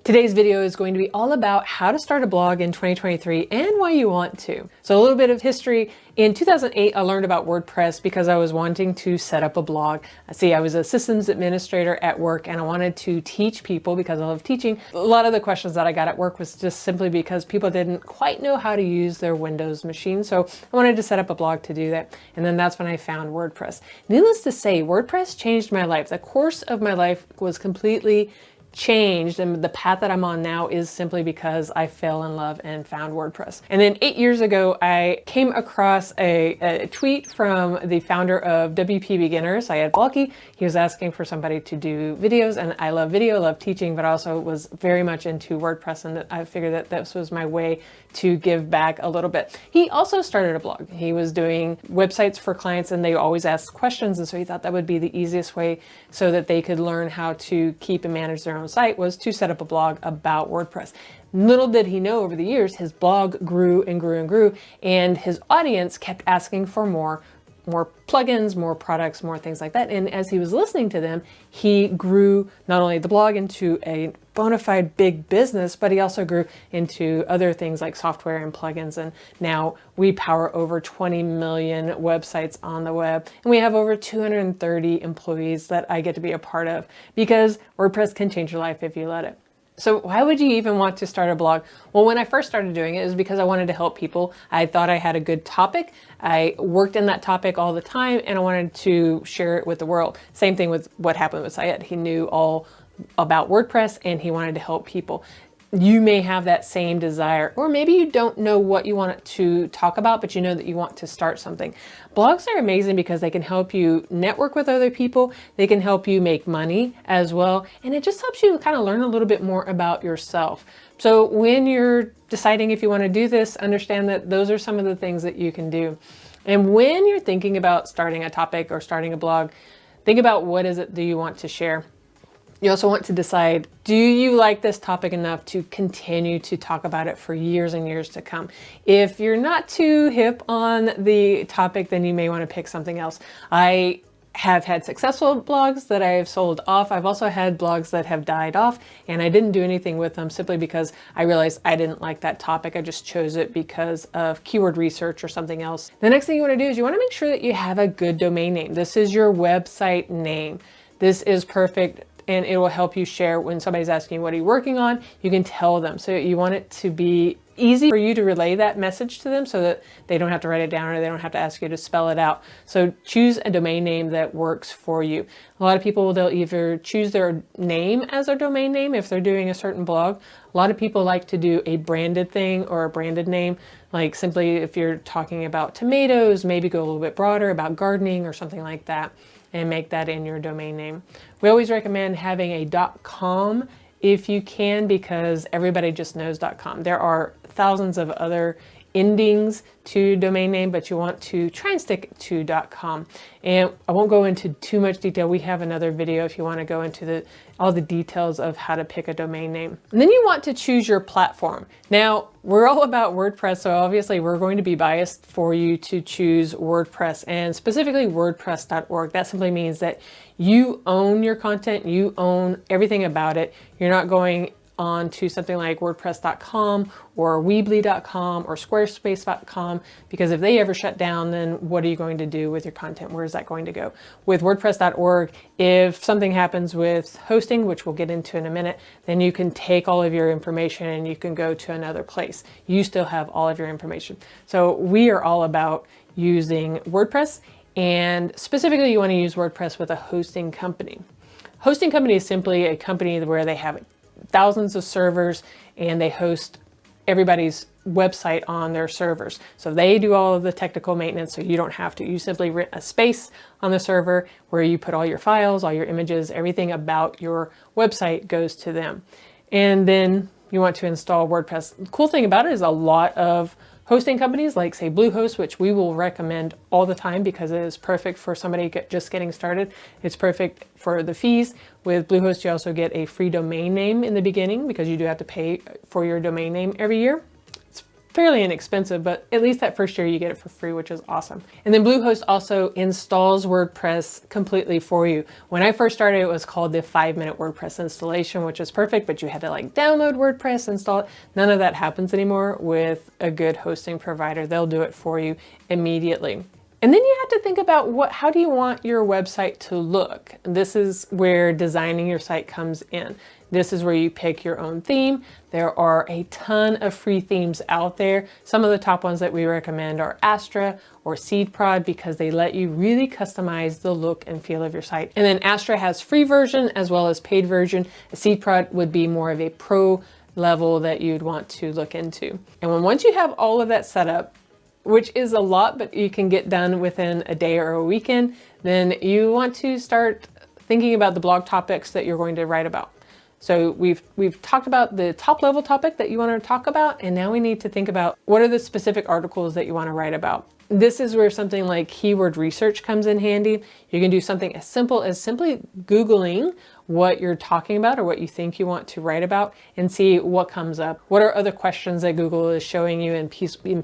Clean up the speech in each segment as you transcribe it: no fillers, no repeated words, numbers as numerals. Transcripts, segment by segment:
Today's video is going to be all about how to start a blog in 2023 and why you want to. So a little bit of history. In 2008, I learned about WordPress because I was wanting to set up a blog. See, I was a systems administrator at work and I wanted to teach people because I love teaching. A lot of the questions that I got at work was just simply because people didn't quite know how to use their Windows machine. So I wanted to set up a blog to do that. And then that's when I found WordPress. Needless to say, WordPress changed my life. The course of my life was completely changed, and the path that I'm on now is simply because I fell in love and found WordPress. And then 8 years ago, I came across a tweet from the founder of WP Beginners, Syed Balki. He was asking for somebody to do videos, and I love video, love teaching, but also was very much into WordPress, and I figured that this was my way to give back a little bit. He also started a blog. He was doing websites for clients and they always asked questions, and so he thought that would be the easiest way so that they could learn how to keep and manage their own site was to set up a blog about WordPress. Little did he know, over the years, his blog grew and grew and grew, and his audience kept asking for more plugins, more products, more things like that. And as he was listening to them, he grew not only the blog into a bona fide big business, but he also grew into other things like software and plugins. And now we power over 20 million websites on the web. And we have over 230 employees that I get to be a part of, because WordPress can change your life if you let it. So why would you even want to start a blog? Well, when I first started doing it, it was because I wanted to help people. I thought I had a good topic. I worked in that topic all the time and I wanted to share it with the world. Same thing with what happened with Syed. He knew all about WordPress and he wanted to help people. You may have that same desire, or maybe you don't know what you want to talk about, but you know that you want to start something. Blogs are amazing because they can help you network with other people. They can help you make money as well. And it just helps you kind of learn a little bit more about yourself. So when you're deciding if you want to do this, understand that those are some of the things that you can do. And when you're thinking about starting a topic or starting a blog, think about what is it do you want to share. You also want to decide, do you like this topic enough to continue to talk about it for years and years to come? If you're not too hip on the topic, then you may want to pick something else. I have had successful blogs that I have sold off. I've also had blogs that have died off and I didn't do anything with them simply because I realized I didn't like that topic. I just chose it because of keyword research or something else. The next thing you want to do is you want to make sure that you have a good domain name. This is your website name. This is perfect. And it will help you share when somebody's asking you, what are you working on? You can tell them. So you want it to be easy for you to relay that message to them so that they don't have to write it down or they don't have to ask you to spell it out. So choose a domain name that works for you. A lot of people, they'll either choose their name as their domain name if they're doing a certain blog. A lot of people like to do a branded thing or a branded name, like simply if you're talking about tomatoes, maybe go a little bit broader about gardening or something like that, and make that in your domain name. We always recommend having a .com if you can, because everybody just knows .com. There are thousands of other endings to domain name, but you want to try and stick to .com. And I won't go into too much detail. We have another video if you want to go into all the details of how to pick a domain name. And then you want to choose your platform. Now, we're all about WordPress, so obviously we're going to be biased for you to choose WordPress, and specifically WordPress.org. That simply means that you own your content, you own everything about it. You're not going on to something like WordPress.com or Weebly.com or Squarespace.com, because if they ever shut down, then what are you going to do with your content? Where is that going to go? With WordPress.org, if something happens with hosting, which we'll get into in a minute, then you can take all of your information and you can go to another place. You still have all of your information. So we are all about using WordPress, and specifically you want to use WordPress with a hosting company. Hosting company is simply a company where they have thousands of servers and they host everybody's website on their servers. So they do all of the technical maintenance, so you don't have to. You simply rent a space on the server where you put all your files, all your images, everything about your website goes to them. And then you want to install WordPress. The cool thing about it is a lot of hosting companies like, say, Bluehost, which we will recommend all the time because it is perfect for somebody just getting started. It's perfect for the fees. With Bluehost, you also get a free domain name in the beginning because you do have to pay for your domain name every year. It's fairly inexpensive, but at least that first year you get it for free, which is awesome. And then Bluehost also installs WordPress completely for you. When I first started, it was called the 5-minute WordPress installation, which is perfect, but you had to like download WordPress, install it. None of that happens anymore with a good hosting provider. They'll do it for you immediately. And then you have to think about how do you want your website to look? This is where designing your site comes in. This is where you pick your own theme. There are a ton of free themes out there. Some of the top ones that we recommend are Astra or SeedProd because they let you really customize the look and feel of your site. And then Astra has free version as well as paid version. SeedProd would be more of a pro level that you'd want to look into. And once you have all of that set up, which is a lot, but you can get done within a day or a weekend, then you want to start thinking about the blog topics that you're going to write about. So we've talked about the top level topic that you want to talk about, and now we need to think about what are the specific articles that you want to write about. This is where something like keyword research comes in handy. You can do something as simple as simply Googling what you're talking about or what you think you want to write about and see what comes up. What are other questions that Google is showing you and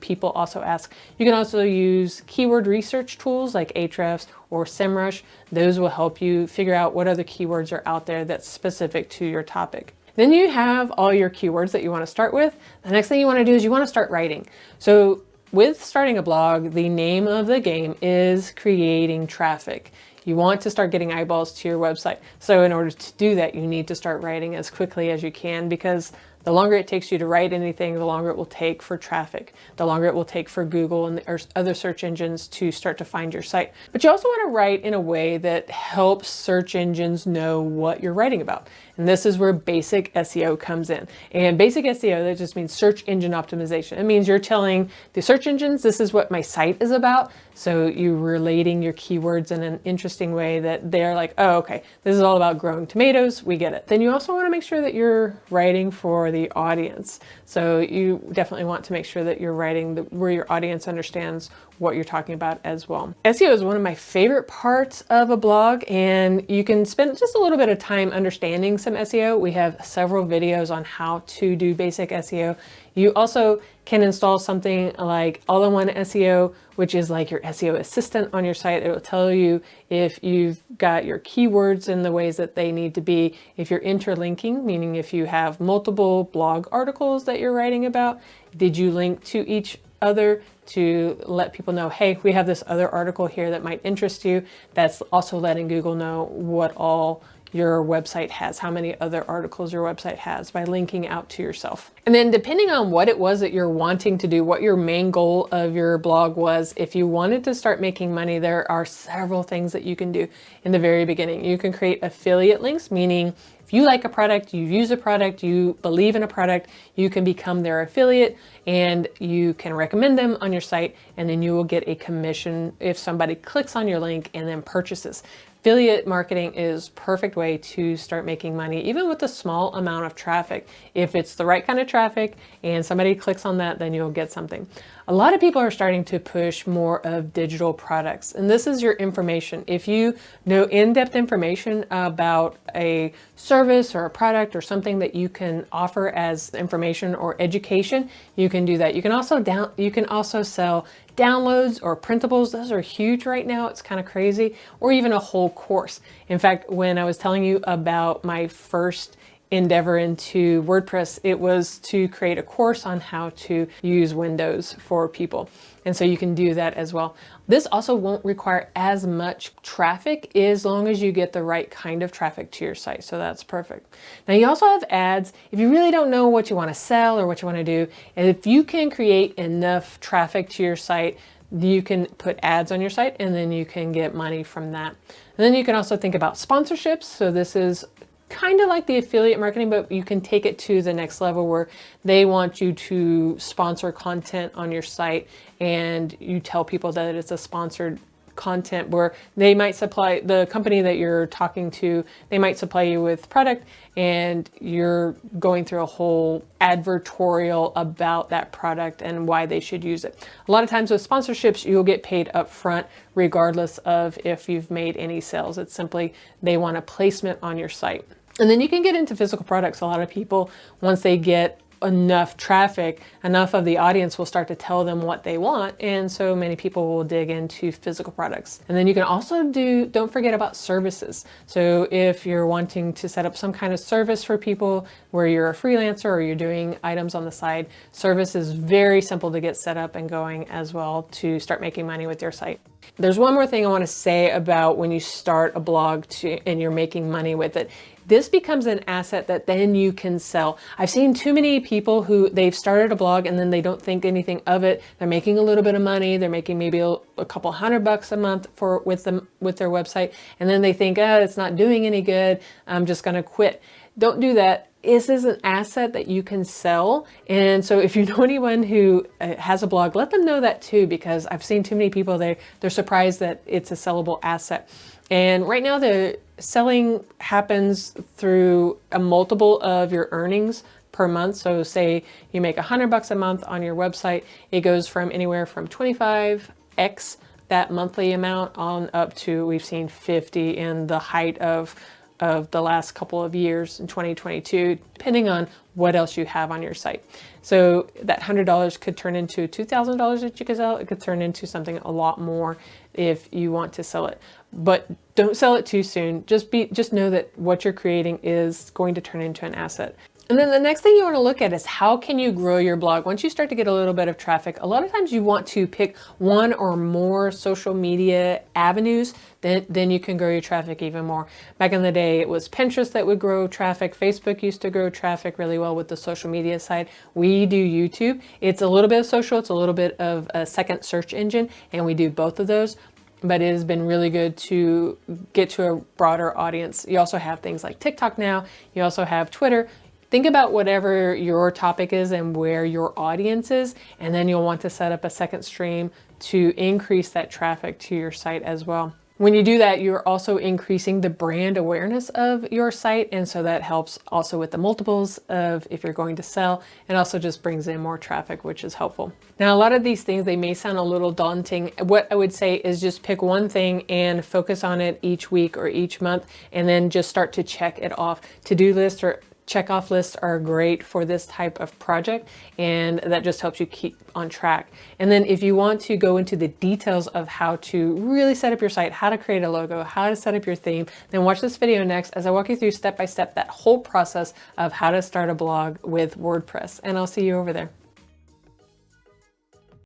people also ask? You can also use keyword research tools like Ahrefs or SEMrush. Those will help you figure out what other keywords are out there that's specific to your topic. Then you have all your keywords that you want to start with. The next thing you want to do is you want to start writing. So with starting a blog, the name of the game is creating traffic. You want to start getting eyeballs to your website. So in order to do that, you need to start writing as quickly as you can because the longer it takes you to write anything, the longer it will take for traffic, the longer it will take for Google and other search engines to start to find your site. But you also want to write in a way that helps search engines know what you're writing about. And this is where basic SEO comes in. And basic SEO, that just means search engine optimization. It means you're telling the search engines, this is what my site is about. So you're relating your keywords in an interesting way that they're like, oh, okay, this is all about growing tomatoes. We get it. Then you also want to make sure that you're writing for the audience. So you definitely want to make sure that you're writing where your audience understands what you're talking about as well. SEO is one of my favorite parts of a blog, and you can spend just a little bit of time understanding some SEO. We have several videos on how to do basic SEO. You also can install something like All-in-One SEO, which is like your SEO assistant on your site. It will tell you if you've got your keywords in the ways that they need to be, if you're interlinking, meaning if you have multiple blog articles that you're writing about, did you link to each other to let people know, hey, we have this other article here that might interest you. That's also letting Google know what all your website has, how many other articles your website has by linking out to yourself. And then depending on what it was that you're wanting to do, what your main goal of your blog was, if you wanted to start making money, there are several things that you can do in the very beginning. You can create affiliate links, meaning if you like a product, you use a product, you believe in a product, you can become their affiliate and you can recommend them on your site, and then you will get a commission if somebody clicks on your link and then purchases. Affiliate marketing is a perfect way to start making money, even with a small amount of traffic. If it's the right kind of traffic and somebody clicks on that, then you'll get something. A lot of people are starting to push more of digital products, and this is your information. If you know in-depth information about a service or a product or something that you can offer as information or education, you can do that. You can also sell downloads or printables. Those are huge right now. It's kind of crazy. Or even a whole course. In fact, when I was telling you about my first endeavor into WordPress, it was to create a course on how to use Windows for people. And so you can do that as well. This also won't require as much traffic as long as you get the right kind of traffic to your site. So that's perfect. Now you also have ads. If you really don't know what you want to sell or what you want to do, and if you can create enough traffic to your site, you can put ads on your site and then you can get money from that. And then you can also think about sponsorships. So this is kind of like the affiliate marketing, but you can take it to the next level where they want you to sponsor content on your site and you tell people that it's a sponsored content where they might supply, the company that you're talking to, they might supply you with product and you're going through a whole advertorial about that product and why they should use it. A lot of times with sponsorships, you'll get paid up front regardless of if you've made any sales. It's simply they want a placement on your site. And then you can get into physical products. A lot of people, once they get enough traffic, enough of the audience will start to tell them what they want, and so many people will dig into physical products. And then you can also don't forget about services. So if you're wanting to set up some kind of service for people where you're a freelancer or you're doing items on the side, service is very simple to get set up and going as well to start making money with your site. There's one more thing I want to say about when you start a blog and you're making money with it. This becomes an asset that then you can sell. I've seen too many people who they've started a blog and then they don't think anything of it. They're making a little bit of money. They're making maybe a couple $100 a month with their website. And then they think, it's not doing any good. I'm just going to quit. Don't do that. This is an asset that you can sell. And so if you know anyone who has a blog, let them know that too, because I've seen too many people, they're surprised that it's a sellable asset. And right now the selling happens through a multiple of your earnings per month. So say you make $100 a month on your website, it goes from anywhere from 25x that monthly amount on up to, we've seen 50 in the height of the last couple of years in 2022, depending on what else you have on your site. So that $100 could turn into $2,000 that you could sell. It could turn into something a lot more if you want to sell it. But don't sell it too soon. Just know that what you're creating is going to turn into an asset. And then the next thing you want to look at is how can you grow your blog? Once you start to get a little bit of traffic, a lot of times you want to pick one or more social media avenues, then you can grow your traffic even more. Back in the day, it was Pinterest that would grow traffic. Facebook used to grow traffic really well with the social media side. We do YouTube. It's a little bit of social, it's a little bit of a second search engine, and we do both of those. But it has been really good to get to a broader audience. You also have things like TikTok now. You also have Twitter. Think about whatever your topic is and where your audience is, and then you'll want to set up a second stream to increase that traffic to your site as well. When you do that, you're also increasing the brand awareness of your site, and so that helps also with the multiples of if you're going to sell, and also just brings in more traffic, which is helpful. Now, a lot of these things, they may sound a little daunting. What I would say is just pick one thing and focus on it each week or each month, and then just start to check it off. To-do lists or checkoff lists are great for this type of project, and that just helps you keep on track. And then if you want to go into the details of how to really set up your site, how to create a logo, how to set up your theme, then watch this video next as I walk you through step by step that whole process of how to start a blog with WordPress. And I'll see you over there.